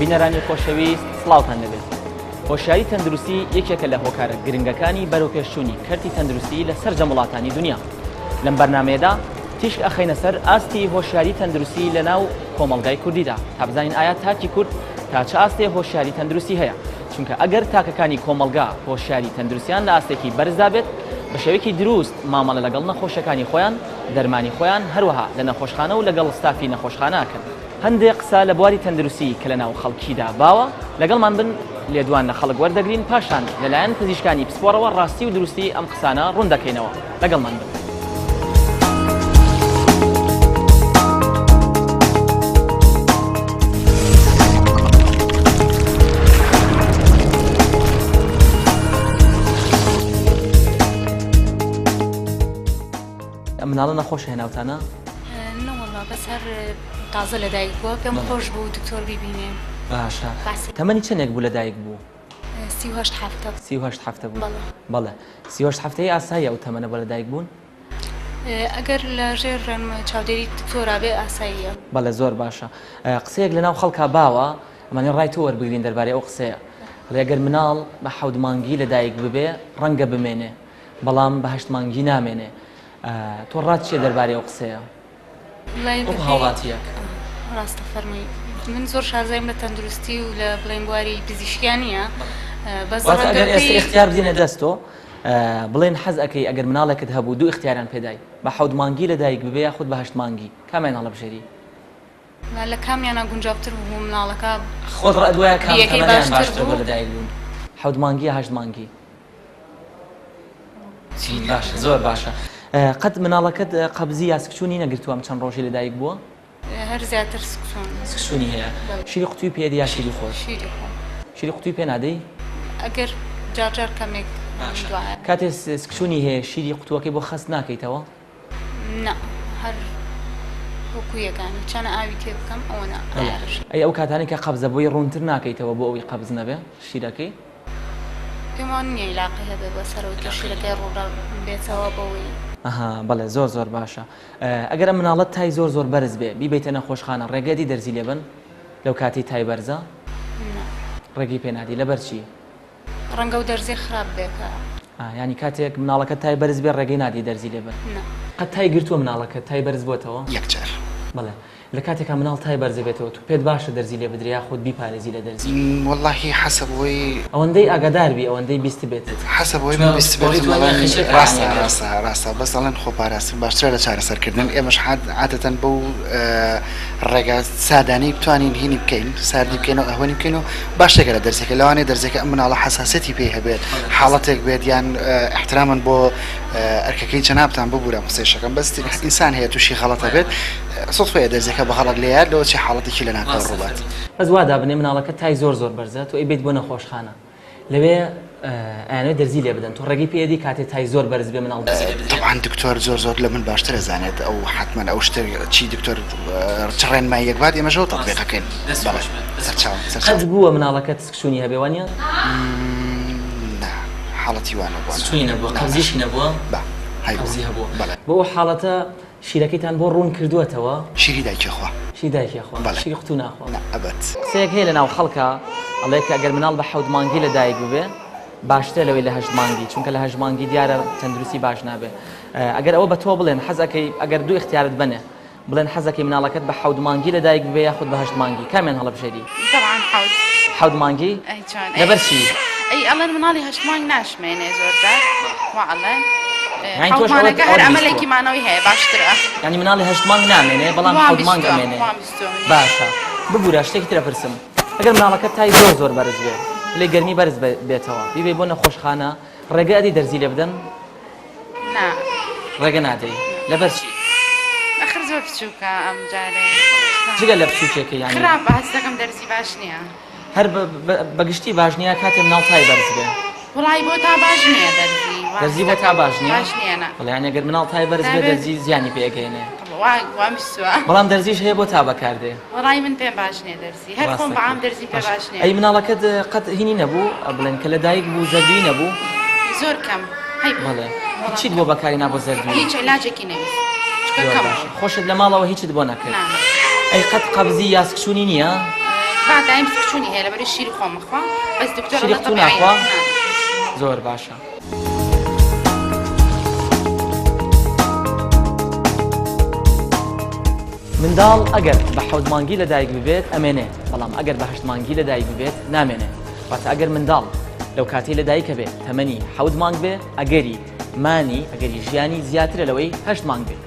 بینەرانی خۆشەویست سڵاوتان لەبێت. خۆشیاری تەندروستی یەکێکە لە هۆکارە گرنگەکانی بەرەوپێشچوونی کەرتی تەندروستی لە سەر وڵاتانی دنیا. لەم بەرنامەیەدا تیشک ئەخەینە سەر ئاستی هۆشیاری تەندروستی لە ناو کۆمەڵگای کوردیدا تا بزانین ئایا تاکی کورد تا چه ئاستێ هۆشیاری تەندروستی هەیە. چونکە ئەگەر تاکەکانی کۆمەڵگا هۆشیاری تەندروستیان لە ئاستێکی بەرزدا بێت بە شێوەیەکی دروست مامەڵە لەگەڵ نەخۆشەکانی خۆیان دەرمانی خۆیان هەروەها لە نەخۆشخانە و لەگەڵ ستافی نەخۆشخانەکەن. هەندێک قسە لە بواری تەندروستی کە لە ناو خەڵکیدا باوە لەگەڵمان بن لێدوان لە خەڵک وەردەگرین پاشان لەلایەن پزیشکانی پسپۆرەوە ڕاستی و دروستی ئەم قسانە ڕوون دەکەینەوە لەگەڵمان بن. مناڵە نەخۆش هێناوتانە؟ نەوەڵا بەس هەر تازە لەدایک بووە پێم خۆش بوو دکتۆر بیبینێ. باشە. تەمەنی چەندێک بوو لەدایک بوو؟ 38 هەفتە. 38 هەفتە بوو. بەڵێ. 38 هەفتەی ئاساییە ئەو تەمەنە بۆ لەدایک بوون؟ ئەگەر لە ژێر چاودێری دکتۆرا بێ ئاساییە. بەڵێ زۆر باشە. قسەیەک لەناو خەڵکا باوە ئەمانێ ڕای تۆ وەربگرین دەربارەی ئەو قسەیە. ئەگەر مناڵ بە 7 مانگی لەدایک ببێ ڕەنگە بمێنێ بەڵام بە 8 مانگی نامێنێ. تۆ ڕات چیە دەربارەی ئەو قسەیە؟ هاوڵاتیە ڕاستە فەرمی من زۆر شازایم لە تەندروستی و لە بڵێن بواری پزیشکیانە بەس ئەگەر ئێستا اختیار بدینە دەستۆ بڵێن حەز ئەەکەی ئەگەر مناڵێکت هەبوو دوو اختیاریان پێدای بە 7 مانگی لەدایک ببێ یاخود بە 8 مانگی کامیان هەڵەبژێری؟ لە کامیانە گونجاوتر بوو مناڵەکە خۆت ڕەدوایە کامیان باشتر بۆ لەدایک بوون 7 مانگی یا 8 مانگی؟ باشە زۆر باشە. قەت مناڵەکەت قەبزی یا سکچوونی نەگرتووە ئەم چەند ڕۆژی لەدایک بووە؟ هەر زیاتر سکچوونی هەیە. شیری قوتووی پێدی یا شیری خۆش؟ شیری قوتووی پێ نادەی؟ ئەگەر جارجار کەمێک کاتێ سکچوونی هەیە شیری قوتووەکەی بۆ خەست ناکەیتەوە؟ نا هەر وەکو یەکانی چەنە ئاوی تێ بکەم ئەوە ئەی ئەو کاتانی کە قەبزە بۆی ڕوونتر ناکەیتەوە بۆ ئەوی قەبز نەبێ شیرەکەی؟ پێمان نییە عیلاقی هەبێ بەسەرەوەی شیرەکەی ڕوودا بێتەوە بەوەی. بەڵێ زۆر باشە. ئەگەر ئەم مناڵەت تای زۆر بەرز بێ بیبیتە نەخۆشخانە ڕێگەدی دەرزی لێبن لەو کاتی تای بەرزە؟ ڕێگەی پێنادی لەبەر چی؟ ڕەنگە و دەرزی خراپ بێکە. ینی کاتێک مناڵەکە تای بەرز بێ ڕێگەی نادی دەرزی لێبن. قەت تای گرتووە مناڵەکە تای بەرز بۆتەوە؟ یەکجار. بەڵێ لە کاتێکا مناڵ تای بەرز بێتەوە تو پێت باشە دەرزی لێ بدرێ یاخود بیپارێزی لە دەرزی؟ واللهی حەسەبەوەی ئەوەندەی ئاگاداربی ئەوەندەی بیست بێتت. حەسەبەوەی بیست بێت ڕاستە بەس ئەڵێن خۆپاراستن باشترە لە چارەسەرکردن. ئێمەش عادەتەن بەو ڕێگە سادانەی بتوانین هینی بکەین ساردی بکەینەوە ئەهۆنی بکەینەوە باشێکە لە دەرزەکە لەوانەیە دەرزەکە ئەم مناڵە حەساسەتی پێی هەبێت حاڵەتێک بێت یان احترامن بۆ ئەرکەکەی جەنابتان ببوورە قسەیشەکەم بەس ئینسان هەیە تووشی خەڵەتە بێت سڵفەیە دەرزەکە بەغەڵەت لێیار لەوە چی حاڵەتێکی لە ناکە ڕووبات. بەس وا دابنێ مناڵەکە تای زۆر بەرزە تۆ ئەی بێت بۆ نەخۆشخانە لەوێ ئەیانەوێت دەرزی لێ بدەن تۆ ڕێگەی پێدی کاتێ تای زۆر بەرز بێ مناڵ طبعاً دکتۆر زۆر لە من باشتر ئەزانێت ئەو حتمما ئەو شتێک چی دکتۆر ڕێنمای یەکبات ئێمەژەوە تەطبیقەکەین. قەت بووە مناڵەکەت سکچوونی هەبێ وانە؟ حاڵەتی وانە بووە قەبزیش نەبووە؟ قەبزی هەبووە. بۆ ئەو حاڵەتە شیرەکەیتان بۆ ڕوون کردووەتەوە؟ شیری دایکیخوا. شیری دایکیخوا. شیری قوتو ناخوا. ئەبەت. قسەیەک هەیە لەناو خەڵکە ئەڵێ کە ئەگەر مناڵ بە 7 مانگی لەدایک ببێ باشترە لەوەی لە 8 مانگی چونکە لە 8 مانگی دیارە تەندروستی باش نابێ. ئەگەر ئەوە بە تۆ بڵێن حەزەکەی ئەگەر دوو اختیارت بنێ بڵێن حەزەکەی مناڵەکەت بە 7 مانگی لەدایک ببێ یاخود بە 8 مانگی کامیان هەڵەبژێری؟ طبعاً 7 مانگی؟ لەبەر چی؟ ئەی ئەڵێن مناڵی 8 مانگ ناشمێنێ زۆرجار وەعەڵێن يعني توش هەر ئەمەلێکی مانەوەی هەیە باشترە. يعني مناڵی 8 مانگ نامێنێ بەڵام 7 مانگ ئەمێنێ. باشە ببوورە شتێکی ترە پرسم ئەگەر مناڵەکەت تای زۆر بەرز بێ لێ گەرمی بەرز بێتەوە بیبێ بۆ نەخۆشخانە ڕێگە ئەدی دەرزی لێ بدەن؟ ڕێگە نادەی لەبەر چی؟ ئەخر زۆر بچووکە ئەم جارێ جگە لە بچووکێکی یانی خراپ بە هەست دەکەم دەرزی باش نییە. هەر بەگشتی باش نییە کاتێ مناڵ تای بەرز بێ؟ وڵای بۆ تا باش نییە دەرزی بۆ تا باش نییە؟ باش نییە. بەڵێ ئەگەر مناڵ تای بەرز بێ دەرزی زیانی پێگەینێ. بەڵام دەرزیش هەیە بۆ تا بەکاردێ. وەڵای من پێ باش نییە دەرزی هەر خۆم بەعام دەرزی پێ باش نییە. ئەی مناڵەکەت قەت هینی نەبوو بڵێن کە لەدایک بوو زەردووی نەبوو؟ زۆر کەم. بەڵێ هیچیت بۆ بەکاری نا بۆ زەردووی؟ هیچ عیلاجێکی نەویست. خۆشت لە ماڵەوە هیچت بۆ نەکرد؟ ئەی قەت قەبزی یا سکچوونی نییە؟ بعد عم سكشوني هلا بدي الشيء اللي مخوا بس دكتور الله شیری ناخوا طبيعي زۆر باشە. منداڵ ئەگەر بە 7 مانگی لەدایک ببێت ئەمێنێ، بەڵام ئەگەر بە 8 مانگی لەدایک ببێت نامێنێ. واتە ئەگەر منداڵ لەو کاتی لەدایکە بێت تەمەنی 7 مانگ بێ ئەگەری ئەگەری ژیانی زیاترە لەوەی 8 مانگ بێت.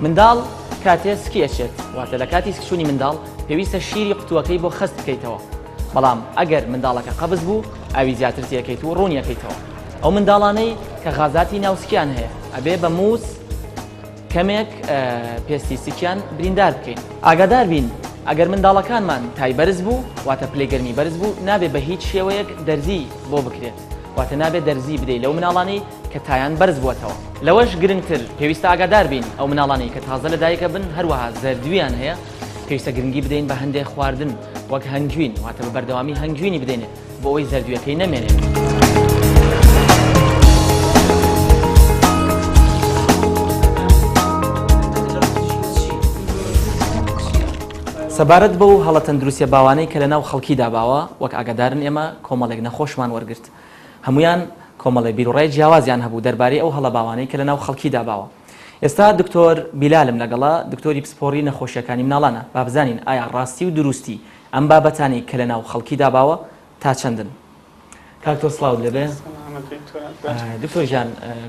منداڵ کاتێ سکی ئەچێت، واتە لە کاتی سکشونی منداڵ پێویستە شیری قوتوەکەی بۆ خست بکەیتەوە، بەڵام ئەگەر منداڵەکە قەبز بوو ئاوی زیاتر تێکەیت و ڕوونیەکەیتەوە. ئەو منداڵانەی کە غازاتی ناوسکیان هەیە ئەبێ بە مووس کەمێک پێستیسیکیان بریندار بکەین. ئاگادار بین ئەگەر منداڵەکانمان تای بەرز بوو واتە پلەی گەرمی بەرز بوو نابێت بە هیچ شێوەیەک دەرزی بۆ بکرێت، واتە نابێت دەرزی بدەیت لەو مناڵانەی کە تایان بەرز بووەتەوە. لەوەش گرنگتر پێویستە ئاگادار بین ئەو مناڵانەی کە تازە لەدایکە بن هەروەها زەردویان هەیە پێویستە گرنگی بدەین بە هەندێک خواردن وەک هەنگوین، واتە بە بەردەوامی هەنگوینی بدەینێت بۆ ئەوەی زەردویەکەی نەمێنێت. سەبارەت بەو هەڵە تەندروستیە باوانەی کە لە ناو خەڵکی داباوە وەک ئاگادارن ئێمە کۆمەڵێک نەخۆشمان وەرگرت، هەمویان کۆمەڵی بیرڕای جیاوازیان هەبوو دەربارەی ئەو هەڵە باوانەی کە لە ناو خەڵکی داباوە. ئێستا دکتۆر بیلالم لەگەڵا دکتۆری پسپۆڕی نەخۆشیەکانی مناڵانە با بزانین ئایا ڕاستی و دروستی ئەم بابەتانی کە لە ناو خەڵکی داباوە تا چەندن. کاکتۆر سڵاو لەبێ. دکتۆر ژیان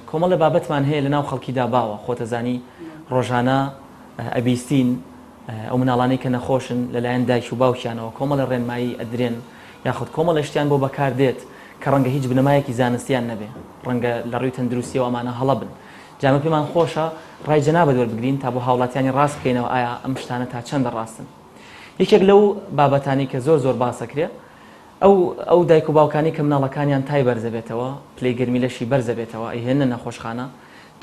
کۆمەڵە بابەتمان هەیە لە ناو خەڵکی داباوە، خۆتەزانی ڕۆژانە ئەبیستین ئەو مناڵانەی کە نەخۆشن لەلایەن دایک و باوکیانەوە کۆمەڵە ڕێنمایی ئەدرێن یاخود کۆمەڵە شتیان بۆ بەکار دێت کە ڕەنگە هیچ بنەمایەکی زانستیان نەبێ، ڕەنگە لە ڕووی تەندروستیەوە ئەمانە هەڵە بن. جامە پێمان خۆشە ڕای جەنابەت وەربگرین تا بۆ هاوڵاتیانی ڕاست بکەینەوە ئایا ئەم شتانە تا چەندە ڕاستن. یەکێک لەو بابەتانی کە زۆر باسەکرێ ئەو دایک و باوکانی کە مناڵەکانیان تای بەرزە بێتەوە پلەی گەرمی لەشی بەرزە بێتەوە ئەیهێنە نەخۆشخانە.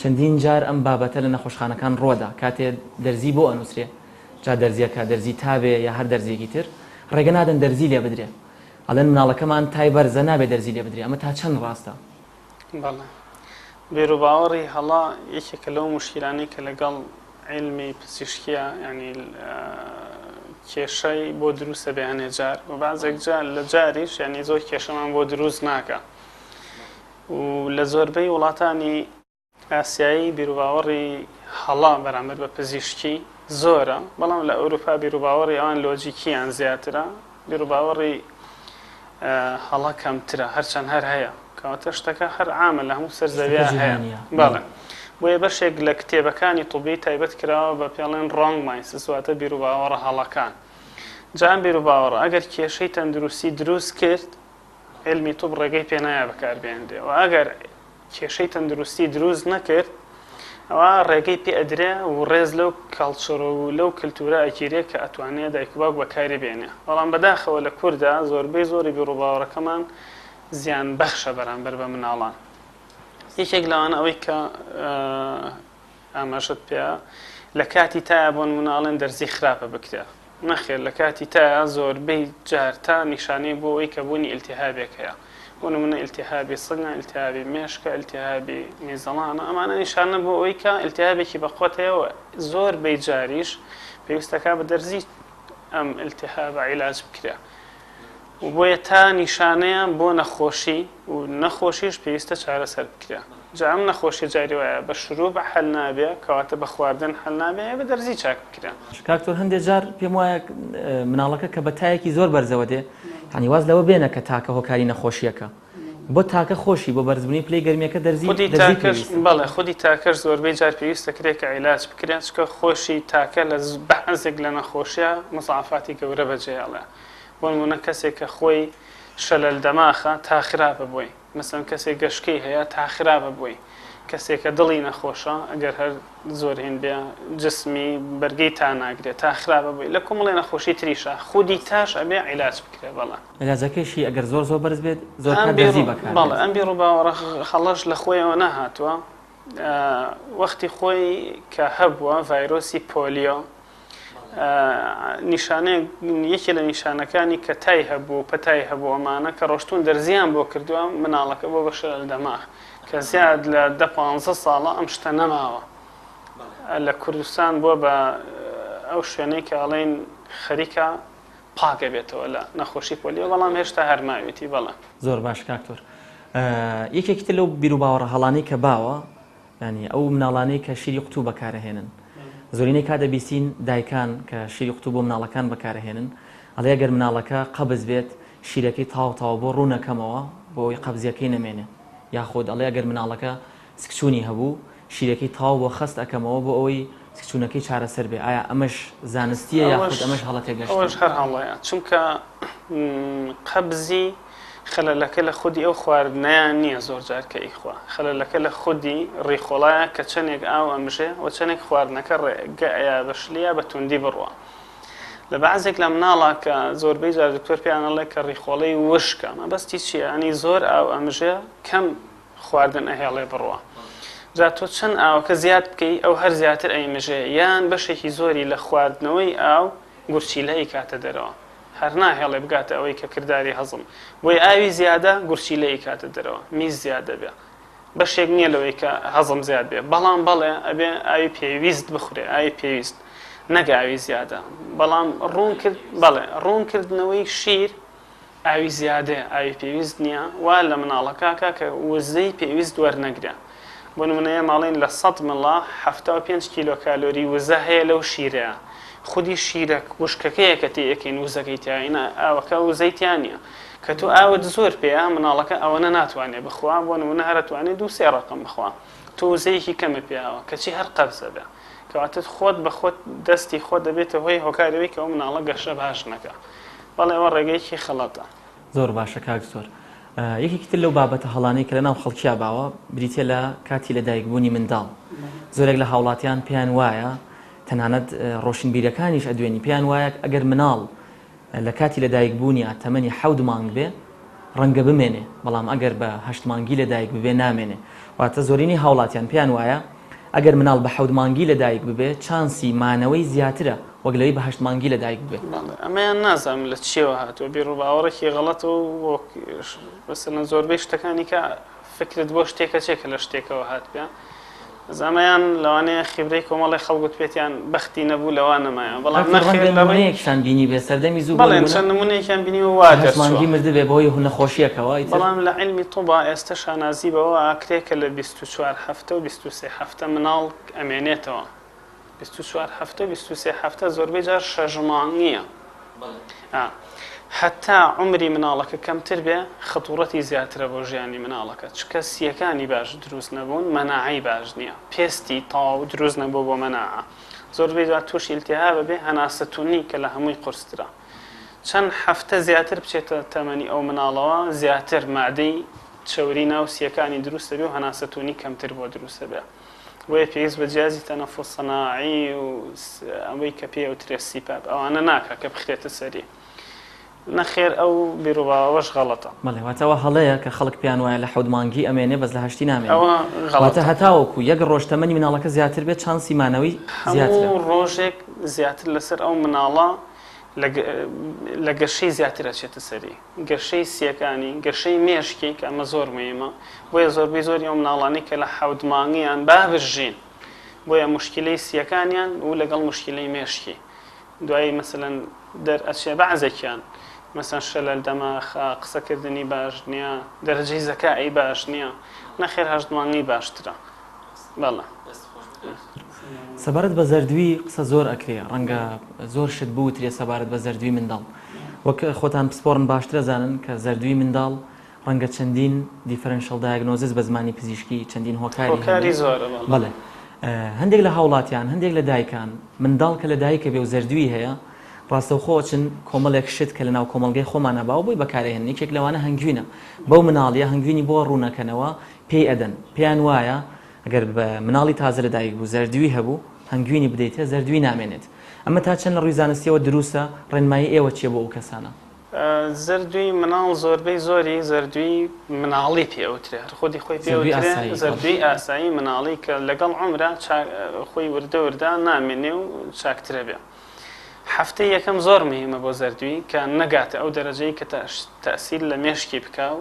چەندین جار ئەم بابەتە لە نەخۆشخانەکان ڕۆدا کاتێ دەرزی بۆ ئەنووسرێ جا دەرزیەکە دەرزی تابێ یا هەر دەرزیەکی تر ڕێگە نادەن دەرزی لێ بدرێ، ئەڵێن مناڵەکەمان تای بەرزە نابێت دەرزی لێ بدرێ. ئەمە تا چەند ڕاستە؟ بەڵێ بێروباوەڕی هەڵا یەکێکە لەو مشکلانەی کە لەگەڵ علمی پزیشکیە ینی کێشەی بۆ دروستە بێ هەنێ جار و بەعزێک جار لە جاریش ینی زۆر کێشەمان بۆ دروست ناکە و لە زۆربەی وڵاتانی ئاسیایی بیرروباوەڕی هەڵا بەرامبەر بە پزیشکی زۆرە، بەڵام لە ئەوروپا بیرروباوەڕی ئەوان لۆجیکیان زیاترە، بیرروباوەڕی هەڵا کەمترە هەرچەند هەر هەیە کەواتە شتەکە هەر عامە لە هەموو سەرزەویە هەیە. بەڵێ بۆیە بەشێک لە کتێبەکانی توبی تایبەت کراوە بە پێڵێن ڕۆنگ مایندس واتە بیرروباوەڕە هەڵەکان. جان بیرروباوەڕە ئەگەر کێشەی تەندروستی دروست کرد علمی توب ڕێگەی پێ نایە بەکاربێنرێ و ئەگەر کێشەی تەندروستی دروست نەکرد ئەوە ڕێگەی پێ ئەدرێ و ڕێز لەو کاڵچۆرە و لەو کللتورە ئەگیرێت کە ئەتوانێت دایکباوک بەکاری بێنێ. بەڵام بەداخەوە لە کووردا زۆربەی زۆری بیرروباوەڕەکەمان زیان بەخشە بەرامبەر بە مناڵان. یەکێک لەوانە ئەوەی کە ئاماژت پێ لە کاتی تایە بۆن مناڵێن دەرزی خراپە بکرێ نەخێر لە کاتی تایە زۆربەی جار تا نیشانەی بۆ ئەوەی کە بوونی ئیلتیهابێک هەیە، بۆ نمونە ئیلتیهابی سڵنە، ئیلتیهابی مێشکە، ئیلتیهابی میزەڵانە، ئەمانە نیشانە بۆ ئەوەی کە ئیلتیهابێکی بەخۆت هەیە و زۆربەی جاریش پێویستەکە بە دەرزی ئەم ئیلتیهابە عیلاج بکرێ و بۆیە تا نیشانەیە بۆ نەخۆشی و نەخۆشیش پێویستە چارەسەر بکرێ. جا ئەم نەخۆشی جاری وایە بە شروع بە حەل نابێ کەواتە بە خواردن حەل نابێ بە دەرزی چاک بکرێ. کاکتۆر هەندێک جار پێم وایە مناڵەکە کە بە تایەکی زۆر بەرزەوە دێ هەنی واز لەوە بێنە کە تاکە هۆکاری نەخۆشیەکە بۆ تاکە خۆشی بۆ بەرزبوونی پلەی گەرمیەکە دەرزی بەڵێ خودی تاکەش زۆربەی جار پێویستە کرێت کە عیلاج بکرێت چکە خۆشی تاکە لە بەعزێک لە نەخۆشیە مزعافاتی گەورە بەجێهێڵێ. بۆ نمونە کەسێک کە خۆی شەلەل دەماخە تا خراپە بووی، مەسەڵەن کەسێک گەشکەی هەیە تا خراپە بووی، کەسێکە دڵی نەخۆشە ئەگەر هەر زۆر هێن بێ جسمی بەرگەی تا ناگرێت تا خراپە بووی لە کۆمەڵی نەخۆشی تریشە خودی تاش ئەبێ عیلاج بکرێ. بەڵێ عیلاجەکەیشی ئەگەر زۆر بەرز بێت زۆر دەرزی بەکار. بەڵێ ئەم بیرروباوەڕە هەڵەش لە خۆیەوە نەهاتووە وەختی خۆی کە هەبووە ڤایرۆسی پۆلیۆ نیشانەیە یەکێ لە نیشانەکانی کە تای هەبوو پەتای هەبوو ئەمانە کە ڕۆشتون دەرزیان بۆ کردووە مناڵەکە بۆ بە شەلەل دەماغ کە زیاد لە 10-15 ساڵە ئەم شتە نەماوە. لە کوردستان بۆ بە ئەو شوێنەی کە ئەڵێن خەریکە پاکە بێتەوە لە نەخۆشی پۆلیۆ بەڵام هێشتا هەرماوێتی بەڵێ زۆر باش کاکتۆر یەکێکی تر لەو بیر و باوەڕە هەڵانەی کە باوە ینی ئەو مناڵانەی کە شیری قوتوو بەکارەهێنن زۆرینەی کا دەبیستین دایکان کە شیری قوتوو بۆ مناڵەکان بەکارەهێنن ئەڵێ ئەگەر مناڵەکە قەبز بێت شیرەکەی تاو بۆ ڕوونەکەمەوە بۆی قەبزیەکەی نەمێنێ یاخۆد ئەڵێ ئەگەر مناڵەکە سکچوونی هەبوو شیرەکەی تاو بۆ خەست ئەەکەمەوە بۆ ئەوەی سکچوونەکەی چارەسەر بێ ئایا ئەمەش زانستیە یاخود ئەمەش هەڵە تێگەشت ئەوەش هەر هەڵەیە چونکە قەبزی خەلەلەکە لە خودی ئەو خواردنیان نییە زۆر جار کە ئیخوا خەلەلەکە لە خودی ڕیخۆڵایە کە چەندێک ئاو ئەمژێ و چەندێک خواردنەکە ڕێگەیا بەشلیا بە توندی بڕوە لە بەعزێک لە مناڵە کە زۆربەی جار دکتۆر پیانەڵێ کە ڕیخۆڵەی وشکە مەبەستی چییە ئەنی زۆر ئاو ئەمژێ کەم خواردن ئەهێڵێ بڕوە جا تۆ چەند ئاوەکە زیاد بکەی ئەو هەر زیاتر ئەیمژێ یان بەشێکی زۆری لە خواردنەوەی ئاو گورچیلەی کاتە دەرەوە هەر ناهێڵێ بگاتە ئەوەی کە کردداری هەزم بۆی ئاوی زیادە گورچیلەی کاتە دەرەوە میز زیادە بێ بەشێک نییە لەوەی کە هەزم زیاد بێ بەڵام بەڵێ ئەبێ ئاوی پێویست بخورێ ئاوی پێویست نەگاوی زیادە بەڵام ڕوونکردنەوەی شیر ئاوی زیادێ ئاوی پێویست نییە وا لە مناڵەکە کە وزەی پێویست وەرنەگرە بۆ نمونەیە ماڵین لە 100 مڵە 75 کیلۆ کالۆری وزە هەیە لەو شیرەیە خودی شیرەک وشکەکەیە کە تێیەکەین وزەکەی تیاینە ئاوەکە وزەیتیان نییە کە تو ئاوت زۆر پێەیە مناڵەکە ئەوەنە ناتوانێت بخوا بۆ نمونە هەرەتوانێت 2-3 ڕقم بخوا تۆ وزەیەکی کەمە پێیاوە کەچی هەر قەبزە بێ کەواتت خۆت بە خۆت دەستی خۆت دەبێتە هۆی هۆکارەوەی کە ئەو مناڵە گەشە باش نەکە بەڵێ ئەوە ڕێگەیەکی خەڵەتە زۆر باشە کاک زۆر یەکێکی تر لەو بابەتە هەڵانەی کە لە ناو خەڵکیا باوە بریتە لە کاتی لەدایکبوونی منداڵ زۆرێک لە هاوڵاتیان پێیان وایە تەنانەت ڕۆشنبیرەکانیش ئەدوێنی پێیان وایە ئەگەر مناڵ لە کاتی لەدایکبوونی تەمەنی 7 مانگ بێ ڕەنگە بمێنێ بەڵام ئەگەر بە 8 مانگی لەدایک ببێ نامێنێ واتە زۆرینی هاوڵاتیان پێیان وایە ئەگەر مناڵ بە 7 مانگی لەدایک ببێ چانسی مانەوەی زیاترە وەک لەوەی بە 8 مانگی لەدایک ببێ ئەمەیان نازانم لە چیەوە هاتووە بیر و باوەڕێکی غەڵەتەوە بەسەرەن زۆربەی شتەکانی کە فکرت بۆ شتێکە چێکە لە شتێکەوە هات پێ زەمەیان لەوانەیە خیبرەی کۆمەڵی خەڵگوت پێیان بەختی نەبوو لەوان نەمایە بەڵام نەخێرەیەکشان بینی بێ سەردەمی زوو بەڵێن چەند نمونەیەکیان بینی و وا مانگی مردە بێ بۆی نەخۆشیەکەوە بەڵام لە عیلمی طوبا ئێستا شانازی بەوە ئاکرێکە لە 24 هەفتە و 23 هەفتە مناڵ ئەمێنێتەوە 24 هەفتە و 23 هەفتە زۆربەی جار 6 مانگیە حتا عمری مناڵەکە کەمتر بێ خەتوڕەتی زیاترە بۆ ژیانی مناڵەکە چکە سیەکانی باش دروست نەبوون مەناعی باش نییە پێستی تاو دروست نەبوو بۆ مەناعە زۆربەی جار تووشی ئیلتیهاب بێ هەناسەتونی کە لە هەمووی قورسترا چەند هەفتە زیاتر بچێتە تەمەنی ئەو مناڵەوە زیاتر مادەی چەوری ناو سیەکانی دروستە بێ و هەناسەتونی کەمتر بۆ دروستە بێ بۆیە پێویست بە جیازی تەنەفوس سەناعی و ئەوەی کە پێ وترێ سیپاپ ئەوانە ناکە کە بخرێتە سەری نەخێر ئەو بیرروباوەش غەڵەتە بەڵێواتەوە هەڵەیە کە خەڵک پیان وایە لە 7 مانگی ئەمێنێ بەس لە 8 نامێنێتە هەتاوەکو یەک ڕۆژ تەمەنی مناڵەکە زیاتر بێت چانسی مانەوەی زیاتر ڕۆژێک زیاتر لەسەر ئەو مناڵە لە گەشەی زیاتر ئەچێتە سەری گەشەی سیەکانی گەشەی مێشکی کە ئەمە زۆر مهمە بۆیە زۆربەی زۆری ئەو مناڵانی کە لە 7 مانگیان بابژین بۆیە مشکلەی سیەکانیان و لەگەڵ مشکلەی مێشکی دوایی مەسەلەن دەرئەچێ بەعزێکیان مەسەن شەلەل دەماخە قسەکردنی باش نییە دەرەجەی زەکایی باش نییە نەخێر 8 مانگی باشترە بەڵێ سەبارەت بە زەردووی قسە زۆر ئەکرێ ڕەنگە زۆر شت بوترێ سەبارەت بە زەردووی منداڵ وەک خۆتان پسپۆرن باشترە زانن کە زەردووی منداڵ ڕەنگە چەندین دیفرەنشەڵ دایگنۆزس بە زمانی پزیشکی چەندین هۆکاری زۆرە بەڵێ هەندێک لە هاوڵاتیان هەندێک لە دایکان منداڵ کە لە دایکە بێ و زەردووی هەیە ڕاستەوخۆچن کۆمەڵێک شت کە لە ناو کۆمەڵگەی خۆمانە باو بۆی بەکارهێن یەکێک لەوانە هەنگوینە بەو مناڵیە هەنگوینی بۆ ڕوونەکەنەوە پێی ئەدەن پێیان وایە ئەگەر بە مناڵی تازە لە دایک بوو زەردووی هەبوو هەنگوینی بدەیتە زەردووی نامێنێت ئەمە تا چەند لە ڕووی زانستیەوە دروستە ڕێنمایی ئێوە چیە بۆ ئەو کەسانە زەردووی مناڵ زۆربەی زۆری زەردووی مناڵی پێوترێ خۆی خۆی پێوترێ زەردووی ئاسایی مناڵی کە لەگەڵ عمرە خۆی وردە نامێنێ و چاکترە بێ هەفتەی یەکەم زۆر مهمە بۆ زەردووی کە نەگاتە ئەو دەرەجەی کە تەسیل لە مێشکی بکە و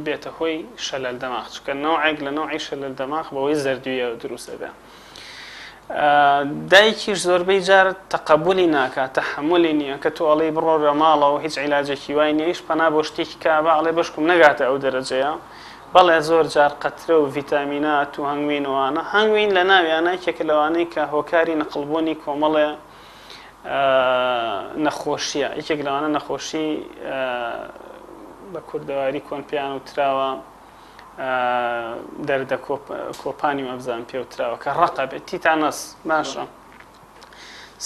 بێتە هۆی شەلەل دەماغ چکە نەوعێک لە نەوعی شەلەل دەماغ بەوەی زەردوویە دروستە بێ دایکیش زۆربەی جار تەقەبولی ناکات تەحملی نییە کە تۆ ئەڵێ بڕۆ ماڵەوە هیچ عیلاجێکی وای نیە هیچ پەنا بۆ شتێکی کابە ئەڵێ بەشکم نەگاتە ئەو دەرەجەیە بەڵێ زۆر جار قەترە و ڤیتامینات و هەنگوینەوانە هەنگوین لە ناویانە یەکێک لەوانەی کە هۆکاری نەقڵبوونی کۆمەڵێ نەخۆشیە یەکێک لەوانە نەخۆشی بە کوردەواری کۆنپیان و تراوە دەردە کۆپانی مەبزان پێوتراوە کە ڕقە بێت تیتانەس باشە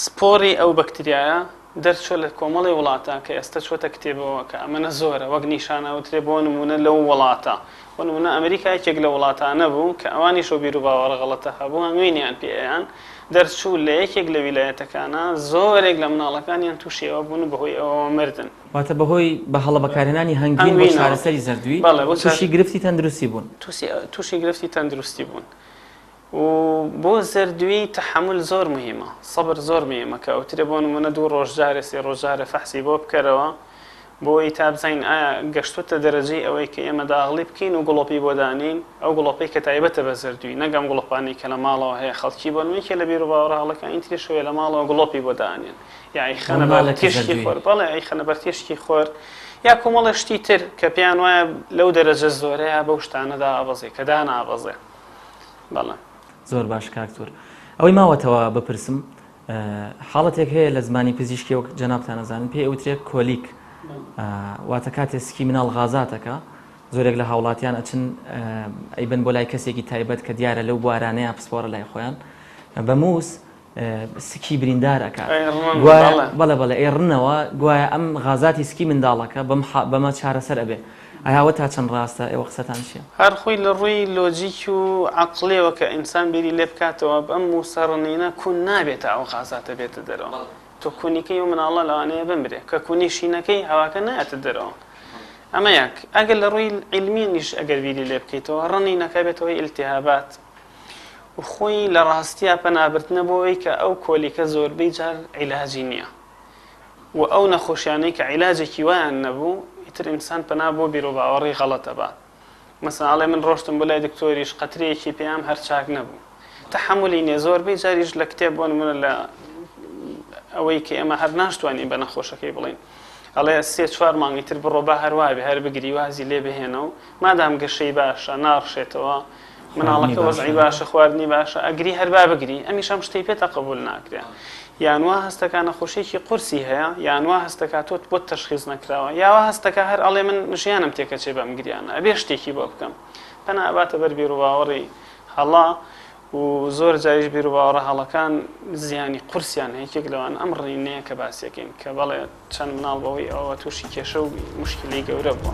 سپۆری ئەو بەکتریایە دەرچۆ لە کۆمەڵی وڵاتە کە ئێستا چۆتە کتێبەوە کە ئەمەە زۆرە وەک نیشانەوترێ بۆ نمونە لەو وڵاتە بۆ نمونە ئەمریکا یەکێک لە وڵاتانە بوو کە ئەوانی شۆ بیر و باوەڕە غەڵەتە هەبوو هەنگوینیان پێیان دەرچوو لە یەکێک لە ویلایەتەکانە زۆرێک لە مناڵەکانیان تووشیەوە بوون بەهۆی ئەوە مردن واتە بەهۆی بە هەڵە بەکارهێنانی هەنگوین بۆ چارەسەری زەردووی تووشی گرفتی تەندروستی بوون تووشی گرفتی تەندروستی بوون و بۆ زەردووی تەحمل زۆر مهمە سەبر زۆر مهمە کە ئەوترێ بۆ نمونە 2 ڕۆژجارێ 3 ڕۆژجارە فەحسی بۆ بکەرەوە بۆی تا بزین ئایا گەشتوتە دەرەجەی ئەوەی کە ئێمە داغڵی بکەین و گڵۆپی بۆ دانین ئەو گڵۆپەی کە تایبەتە بە زەردووی نەگەم گڵۆپانی کە لە ماڵەوە هەیە خەڵکی بۆ نوێکێ لە بیر و باوەڕە هەڵەکانی تری شوێ لە ماڵەوە گڵۆپی بۆ دانین یاعی خەنە بەر تێشکی خۆر بەڵێ ئەی خەنە بەر تێشکی خۆر یا کۆمەڵە شتی تر کە پێیان وایە لەو دەرەجە زۆرەیە بەو شتانەدا ئابەزێ کە دانابەزێ بەڵێ زۆر باش کاکتۆر ئەوەی ماوەتەوە بپرسم حاڵەتێک هەیە لە زمانی پزیشکیەوە جەنابتان نەزانن پێی ئەوترێت کۆلیک واتە کاتێ سکی مناڵ غازاتەکە زۆرێک لە هاوڵاتیان ئەچن ئەیبن بۆ لای کەسێکی تایبەت کە دیارە لەو بوارانەیە پسپۆرە لای خۆیان بە مووس سکی بریندارەکە بەڵێ بەڵێ ئێڕنەوە گوایە ئەم غازاتی سکی منداڵەکە بەمە چارەسەر ئەبێ ئایاوە تا چەند ڕاستە ئێوە قسەتان چییە؟ هەر خۆی لە ڕووی لۆجیک و عەقڵێەوە کە ئینسان بیری لێ بکاتەوە بەم مووسەڕنینە کون نابێتە ئەو غازاتە بێتە دەرەوە تۆ کونیکەی و مناڵە لەوانەیە بمرێ کە کونی شینەکەی هەواکە نایەتە دەرەوە ئەمە یەک ئەگەر لە ڕووی علمیانیش ئەگەر بیری لێ بکەیتەوە ڕنینەکە بێتەوەی ئیلتیهابات و خۆی لە ڕاستیە پەنابرتنە بۆەوەی کە ئەو کۆلیکە زۆربەی جار عیلاجی نییە و ئەو نەخۆشیانەی کە عیلاجێکی وایان نەبوو ئیتر ئینسان پەنا بۆ بیر و باوەڕی غەڵەتە بات مەسەڵەن ئەڵێ من ڕۆشتم بۆ لای دکتۆریش قەترەیەکی پێیام هەر چاک نەبوو تەحملی نییە زۆربەی جاریش لە کتێب بۆ نمونە لە ئەوەی کە ئێمە هەر ناشتوانین بە نەخۆشەکەی بڵین ئەڵێ 3-4 مانگی تر بڕۆ بە هەروابێ هەر بگری وازی لێ بهێنەوە مادام گەشەی باشە ناڕشێتەوە مناڵەکە وەزعی باشە خواردنی باشە ئەگری هەر با بگری ئەمیش ئەم شتەی پێتە قبول ناکرێ یانوا هەستەکە نەخۆشیێکی قورسی هەیە یانوا هەستەکە تۆت بۆ تەشخیص نەکراوە یاوە هەستەکە هەر ئەڵێ من ژیانم تێکەچێ بەم گریانە ئەبێ شتێکی بۆ بکەم پەنا ئەباتە بەر بیر و باوەڕی هەڵا و زۆر جاریش بیر و باوەڕە هەڵەکان زیانی قورسیان هەیەکێک لەوان ئەم ڕینەیە کە باسیەکەین کە بەڵێ چەند مناڵ بەوەی ئەوە تووشی کێشە و موشکیلی گەورە بووە.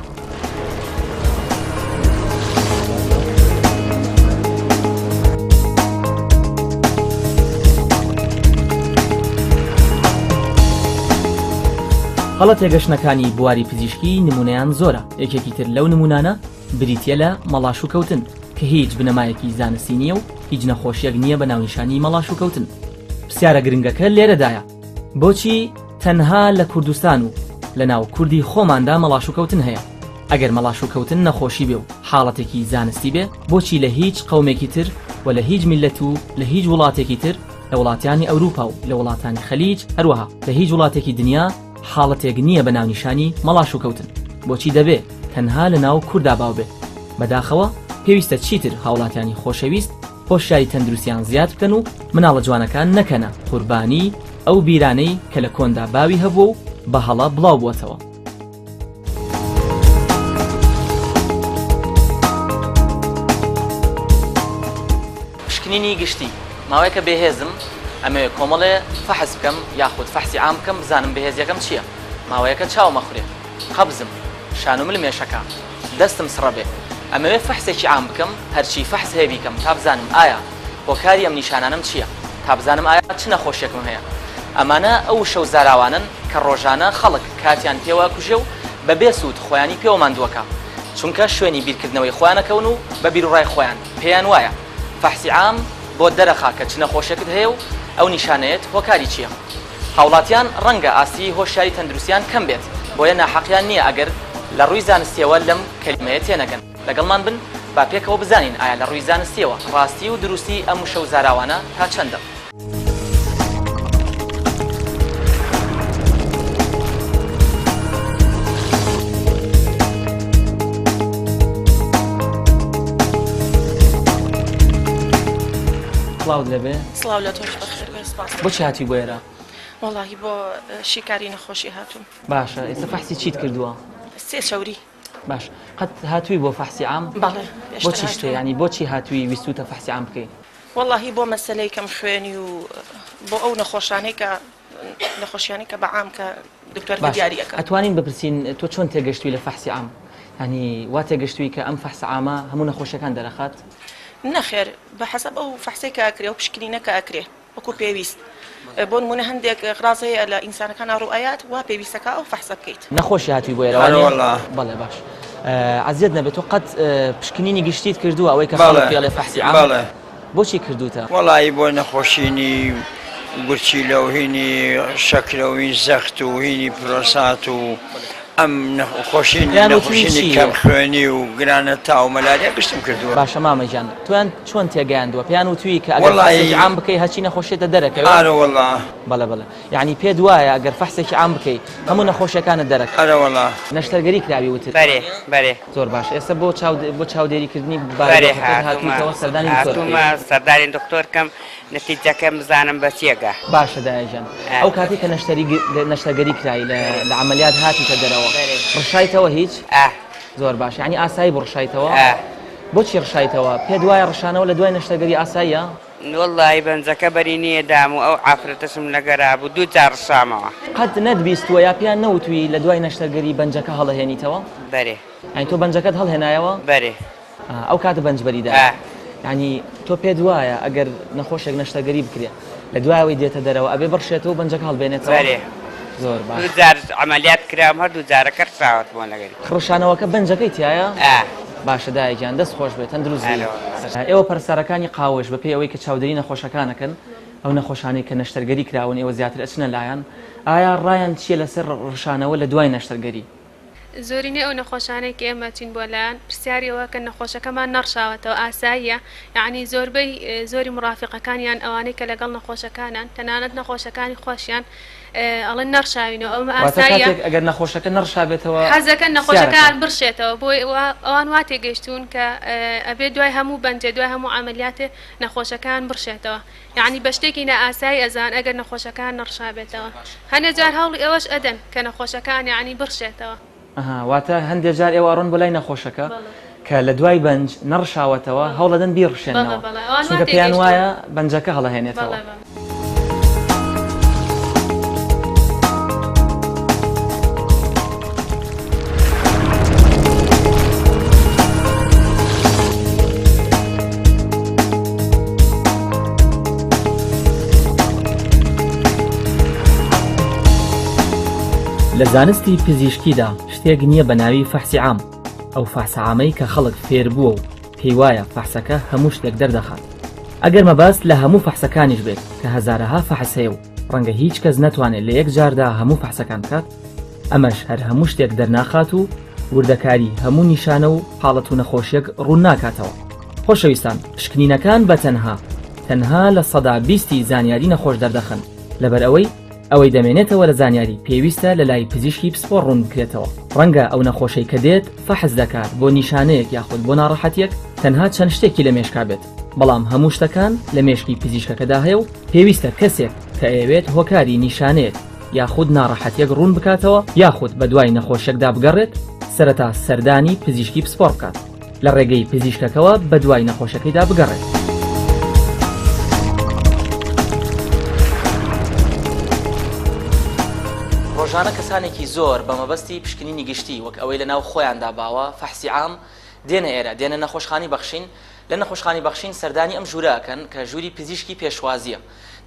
هەڵە تێگەشتنەکانی بواری پزیشکی نمونەیان زۆرە یەکێکی تر لەو نمونانە بریتە لە مەڵاش و کەوتن کە هیچ بنەمایەکی زانستی نییە و هیچ نەخۆشیەک نییە بە ناونیشانی مەڵاش و کەوتن پرسیارە گرنگەکە لێرەدایە بۆچی تەنها لە کوردستان و لە ناو کوردی خۆماندا مەڵاش و کەوتن هەیە ئەگەر مەڵاش و کەوتن نەخۆشی بێ و حاڵەتێکی زانستی بێ بۆچی لە هیچ قەومێکی تر و لە هیچ میلەت و لە هیچ وڵاتێکی تر لە وڵاتانی ئەوروپا و لە وڵاتانی خەلیج هەروەها لە هیچ وڵاتێکی دنیا حاڵەتێک نییە بە ناونیشانی مەڵاش و کەوتن بۆچی دەبێ تەنها لە ناو کووردا باو بێ بەداخەوە پێویستە چیتر هاوڵاتیانی خۆشەویست هۆشیاری تەندروستیان زیاد بکەن و مناڵە جوانەکان نەکەنە قوربانی ئەو بیرانەی کە لە کۆندا باوی هەبوو و بە هەڵە بڵاو بووەتەوە. پشکنینی گشتی ماوەیەکە بێهێزم ئەمەوێ کۆمەڵێ فەحس بکەم یاخود فەحسی عام بکەم بزانم بەهێزیەکەم چییە ماوەیەکە چاو مەخورێ قەبزم شان و ملمێشەکە دەستم سڕە بێ ئەمەوێ فەحسێکی عام بکەم هەرچی فەحس هەیە بیکەم تا بزانم ئایا هۆکاری ئەم نیشانانم چییە تا بزانم ئایا چ نەخۆشیێکم هەیە ئەمانە ئەو شەو زاراوانن کە ڕۆژانە خەڵک کاتیان پێوە کوژێ و بە بێسوود خۆیانی پێوە ماندووەکە چونکە شوێنی بیرکردنەوەی خۆیانەکەون و بە بیر و ڕای خۆیان پێیان وایە فەحسی عام بۆ دەرەخا کە چ نەخۆشیێکت هەیە و ئەو نیشانەیەت هۆکاری چییە هاوڵاتیان ڕەنگە ئاسی هۆشیاری تەندروستیان کەم بێت بۆیە ناحەقیان نییە ئەگەر لە ڕووی زانستیەوە لەم کەلیمەیە تێنەگەن لەگەڵمان بن با پێکەوە بزانین ئایا لە ڕووی زانستیەوە ڕاستی و دروستی ئەم شەو زاراوانە تا چەندە سڵاو لەبێ سڵاو لە تۆش بەخێر بێ سپاس. بۆچی هاتی بۆ ئێرە؟ وەڵاهی بۆ شیکاری نەخۆشی هاتووم. باشە ئێستا فەحسی چیت کردووە؟ سێ شەوری. باش قەت هاتووی بۆ فەحسی عام؟ بەڵێ بۆچی شتێ ینی بۆچی هاتووی ویستوتە فەحسی عام بکەی؟ وەڵاهی بۆ مەسەلەی کەم خوێنی و بۆ ئەو نەخۆشیانەی کە بەعام کە دکتۆر دیاریەکە. ئەتوانین بپرسین تۆ چۆن تێگەشتووی لە فەحسی عام؟ ینی وا تێگەشتووی کە ئەم فەحس عامە هەموو نەخۆشیەکان دەرەخات؟ نەخێر بە حەسەب ئەو فەحسەی کە ئەکرێ و پشکنینە کە ئەکرێ وەکو پێویست. بۆ نمونە هەندێک غراز هەیە لە ئینسانەکان ڕوئایات وا پێویستەکە ئەو فەحسە بکەیت. نەخۆشی هاتووی بۆ ئێرە؟ بەڵێ باش. عەزیز نەبێت تۆ قەت پشکنینی گشتیت کردووە ئەوەی کە خەڵک پێڵێ فەحسی عام؟ بەڵێ. بۆچی کردوتە؟ وەڵی بۆ نەخۆشینی گورچیلە و هینی شەکرە و هین زەخت و هینی پرۆسات و ئەم نەخۆشینی کەم خوێنی و گرانە تا و مەلاریا گشتم کردووە. باشە مامەجان تویان چۆن تێگەیاندووە پێیان وتووی کە ئەگەر فەحسێکی عام بکەی هەچی نەخۆشیێتە دەرەکەوێت؟ ئارە وەڵا. بەڵێ یعنی پێت وایە ئەگەر فەحسێکی عام بکەی هەموو نەخۆشیەکانت دەرەکەوێت؟ ئارە وەڵا. نەشتەرگەری کراوی وتر؟ بەرێ زۆر باش. ئێستا بۆ چاودێریکردنی بارەکەت هاتوویتەوە سەردانی سەردانی دکتۆر کەم نەتیجەکەم بزانم بە چێگە. باشە دایەجان ئەو کاتێک کە نەشتەرگەری کرایی لە عملیات هاتیتە دەرەوە ڕشایتەوە هیچ؟ زۆر باش یعنی ئاسایی بڕشایتەوە؟ بۆچی ڕشایتەوە؟ پێت وایە ڕشانەوە لە دوای نەشتەرگەری ئاساییە؟ وەڵی بەنجەکە بەری نییە دام و ئەو عافرەتەشم لەگەرا بوو دوو جار ڕشامەوە. قەت نەتبیستووە یا پێیان نەوتوی لە دوای نەشتەرگەری بەنجەکە هەڵەهێنیتەوە؟ بەرێ. یعنی تۆ بەنجەکەت هەڵهێنایەوە؟ بەرێ. ئەو کاتە بەنجبەریدا ینی تۆ پێت وایە ئەگەر نەخۆشێک نەشتەرگەری بکرێ لە دوایەوەی دێتە دەرەوە ئەبێ بڕشێتەوە بەنجەکە هەڵبێنێتەوە؟ بەرێ. زۆر باش. دوو جار عملیات کرام هەردوو جارەکە ڕشاوت بۆ لەگەری. ڕشانەوەکە بەنجەکەی تایە؟ باشە دایەجان دەست خۆش بێت تەندروست ئێوە پەرسەرەکانی قاوش بەپێ ئەوەی کە چاودێری نەخۆشەکانەکەن ئەو نەخۆشانەی کە نەشتەرگەری کراون ئێوە زیاتر ئەچنە لایەن ئایا ڕایان چیە لەسەر ڕشانەوە لە دوای نەشتەرگەری؟ زۆرینەی ئەو نەخۆشانەی کە ئێمە چین بۆ لایەن پرسیاریەوە کە نەخۆشەکەمان نەڕشاوەتەوە ئاساییە یعنی زۆری مرافقەکانیان ئەوانەی کە لەگەڵ نەخۆشەکانان تەنانەت نەخۆشەکانی خۆشیان ئەڵێن نەڕشاوینەوە ئەمە ئاساییە ئەگەر نەخۆشەکە نەڕشابێتەوە حەزەکەن نەخۆشەکان بڕشێتەوە بۆی ئەوان وا تێگەیشتون کە ئەبێ دوای هەموو بەنجێ دوای هەموو عملیاتێ نەخۆشەکان بڕشێتەوە یعنی بە شتێکی نەئاسایی ئەزان ئەگەر نەخۆشەکان نەڕشابێتەوە هەندێک جار هەوڵی ئەوەش ئەدەن کە نەخۆشەکان یعنی بڕشێتەوە. واتە هەندێک جار ئێوە ڕۆن بۆ لای نەخۆشەکە کە لە دوای بەنج نەڕشاوەتەوە هەوڵەدەن بیڕشێنەوە چونکە پێیان وایە بەنجەکە هەڵەهێنێتەوە. لە زانستی پزیشکیدا شتێک نییە بە ناوی فەحسی عام ئەو فەحسە عامەی کە خەڵک فێر بووە و پێی وایە فەحسەکە هەموو شتێک دەردەخات ئەگەر مەباست لە هەموو فەحسەکانیش بێت کە هەزارەها فەحس هەیە و ڕەنگە هیچ کەس نەتوانێت لە یەک جاردا هەموو فەحسەکان بکات ئەمەش هەر هەموو شتێک دەرناخات و وردەکاری هەموو نیشانە و حاڵەت و نەخۆشیەک ڕوون ناکاتەوە. خۆشەویستان پشکنینەکان بە تەنها لە سەدا 20 زانیاری نەخۆش دەردەخن لەبەر ئەوەی دەمێنێتەوە لە زانیاری پێویستە لە لای پزیشکی پسپۆر ڕوون بکرێتەوە. ڕەنگە ئەو نەخۆشەی کە دێت فەحس دەکات بۆ نیشانەیەک یاخود بۆ ناڕەحەتیەک تەنها چەند شتێکی لە مێشکا بێت بەڵام هەموو شتەکان لە مێشکی پزیشکەکەدا هەیە و پێویستە کەسێک کە ئەوێت هۆکاری نیشانەیەک یاخود ناڕەحەتیەک ڕوون بکاتەوە یاخود بە دوای نەخۆشیەکدا بگەڕێت سەرەتا سەردانی پزیشکی پسپۆر بکات لە ڕێگەی پزیشکەکەوە بە دوای نەخۆشەکەیدا بگەڕێت. ڕۆژانە کەسانێکی زۆر بە مەبەستی پشکنینی گشتی وەک ئەوەی لە ناو خۆیاندا باوە فەحسی عام دێنە ئێرە دێنە نەخۆشخانی بەخشین لە نەخۆشخانی بەخشین سەردانی ئەم ژوورەکەن کە ژووری پزیشکی پێشوازیە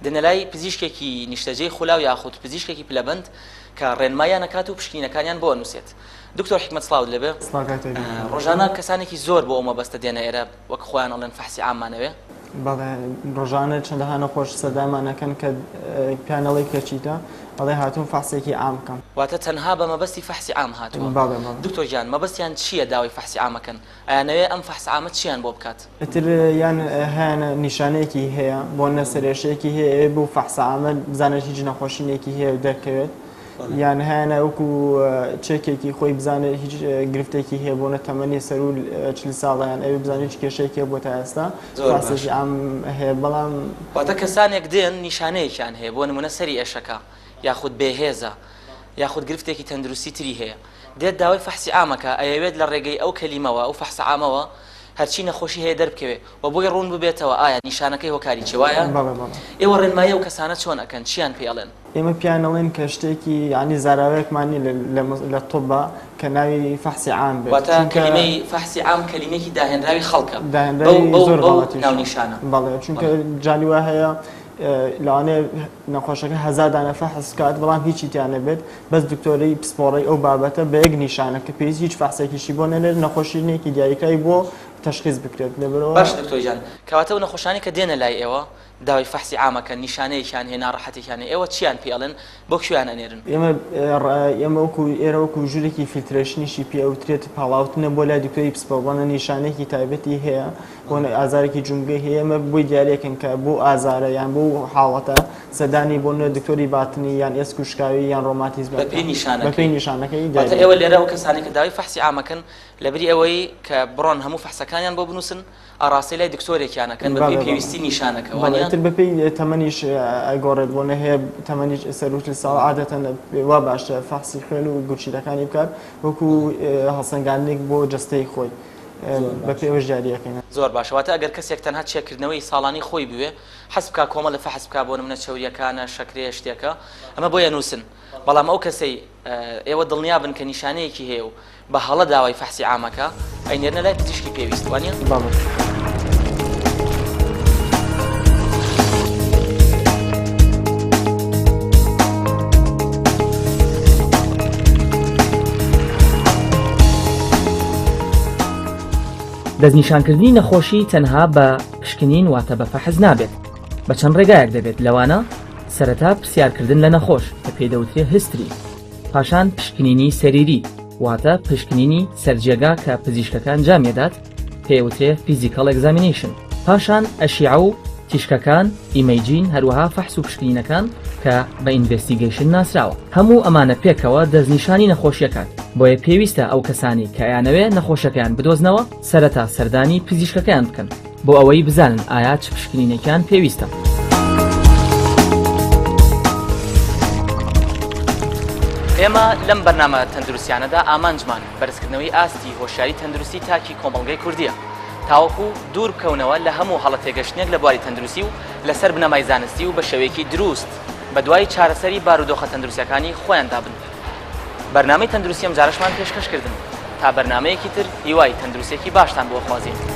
دێنە لای پزیشکێکی نیشتەجێی خولاو یاخود پزیشکێکی پلەبند کە ڕێنمایان نەکات و پشکنینەکانیان بۆ نووسێت. دکتۆر حکمەت سڵاو لەبێ ڕۆژانە کەسانێکی زۆر بۆ ئەو مەبەستە دێنە ئێرە وەک خۆیان ئەڵێن فەحسی عاممانەوێ بەڵێ ڕۆژانە چەندەها نەخۆش سەردامانەکەن کە پیانەڵی کەچیتە ئەڵێ هاتوون فەحسێکی عام بکەم واتە تەنها بە مەبەستی فەحسی عام هاتووە. دکتۆر جان مەبەستیان چییە داوای فەحسی عامەکەن ئەیانەوێ ئەم فەحس عامە چیان بۆ بکات؟ ئیتر یان هەیەنە نیشانەیەکی هەیە بۆ نەسەرێشەیەکی هەیە بوو فەحس عامە بزانێت هیچ نەخۆشینێکی هەیە و دەرکەوێت یان هیانە وەکو چێکێکی خۆی بزانێت هیچ گرفتێکی هەیە بۆ نەتەمەنی سەر و 40 ساڵیان ئەوێ بزانێت هیچ کێشەیەکی هەیە بۆ تا ئێستا پاسێکی ئەم هەیە بەڵام واتە کەسانێک دێن نیشانەیەکیان هەیە بۆ نمونە سەری ئێشەکە یاخود بێهێزە یاخود گرفتێکی تەندروستی تری هەیە دێت داوای فەحسی عامەکە ئەیەوێت لە ڕێگەی ئەو کەلیمەوە ئەو فەحس عامەوە هەرچی نەخۆشی هەیە دەربکەوێ و بۆی ڕوون ببێتەوە ئایا نیشانەکەی هۆکاری چی وایە ئێوە ڕێنمایی ئەو کەسانە چۆن ئەکەن چیان پێڵێن ئێمە پیانەڵێن کە شتێکی ینی زاراوەیەکمانی لە تۆبە کە ناوی فەحسی عام بێت واتە کەلیمەی فەحسی عام کەلیمێکی داهێنراوی خەڵکە زۆر ناو نیشانە بەڵێ چونکە جانی وا هەیە لەوانێ نەخۆشەکە هەزار دانە فەحس کات بەڵام هیچی تیانە بێت بەس دکتۆرەی پسپۆڕی ئەو بابەتە بە یەک نیشانە کە پێویست هیچ فەحسێکیشی بۆ نەنێت نەخۆشینێکی دیاریکرای بۆ تشخیص بکرێت لەبەرەوە باش دکتۆر کەواتە و نەخۆشانی کە دێنە لای ئێوە داوای فەحسی عامەکە نیشانەیەکیان هەیە ناڕەحەتێکیان هەیە ئێوە چیان پێڵێن بۆ کوێیان ئەنێرن ئێمە وەکو ئێرە وەکو ژوورێکی فیلترێشنیشی پێوترێت پاڵاوتنە بۆ لای دکتۆری پسپۆڕانە نیشانێکی تایبەتی هەیە بۆ ئازارێکی جونگەی هەیە ئێمە بۆی دیارێکن کە بۆ ئازارە یان بۆ حاڵەتە سەدانی بۆ نوێ دکتۆری باتنی یان ئێسکوشکاوی یان ڕۆماتیزم بەپێی نیشانەکەی واتە ئێوە لێرە و کەسانی کە داوای فەحسی عامەکەن لەبری ئەوەی کە بڕۆن هەموو فەحسەکانیان بۆ بنووسن ئاڕاستی لای دکتۆرێکیانەکەن بەپێی پێویستی نیشانەکە تر بەپێی تەمەنیش ئەگۆڕێت بۆ نەهەیە تەمەنیش سەروتی ساڵ عادەتەن وا باشە فەحسی خوێن و گورچیلەکانی بکات وەکو هەڵسەنگاندنێک بۆ جەستەی خۆی بەپێوەش جاریەکەین زۆر باشەواتە ئەگەر کەسێک تەنها چێکردنەوەی ساڵانی خۆی بوێ حەز بکا کۆمە لە فەحس بکا بۆ نمونە چەوریەکانە شەکرێ شتێکە ئەمە بۆ نووسن بەڵام ئەو کەسەی ئێوە دڵنیا بن کە نیشانەیەکی هەیە و بە هەڵە داوای فەحسی عامەکە ئەینێرنە لای پزیشکی پێویست وانە دەستنیشانکردنی نەخۆشی تەنها بە پشکنین واتە بە فەحز نابێت بە چەند ڕێگایەک دەبێت لەوانە سەرەتا پرسیارکردن لە نەخۆش کە پێدەوترێت هیستری پاشان پشکنینی سەریری واتە پشکنینی سەرجێگا کە پزیشکەکان جامێدات پێوترێت فیزیکال ئەگزامینیشن پاشان ئەشیعە و تیشکەکان ئیمەیجین هەروەها فەحس و پشکنینەکان کە بە ئینڤێستیگەیشن ناسراوە هەموو ئەمانە پێکەوە دەستنیشانی نەخۆشیەکان بۆیە پێویستە ئەو کەسانی کە یانەوێ نەخۆشەکەیان بدۆزنەوە سەرەتا سەردانی پزیشکەکەیان بکەن بۆ ئەوەی بزانن ئایا چ پشکنینێکیان پێویستە ئێمە لەم بەرنامە تەندروستیانەدا ئامانجمان بەرزکردنەوەی ئاستی هۆشیاری تەندروستی تاکی کۆمەڵگەی کوردیە تاوەکو دوور بکەونەوە لە هەموو هەڵە تێگەشتنێک لە بواری تەندروستی و لەسەر بنەمای زانستی و بە شێوەیەکی دروست بە دوای چارەسەری بارودۆخە تەندروستیەکانی خۆیان دابن بەرنامەی تەندروستی ئەم جارەشمان پێشکەشکردن تا بەرنامەیەکی تر هیوای تەندروستێکی باشتان بۆ خوازیین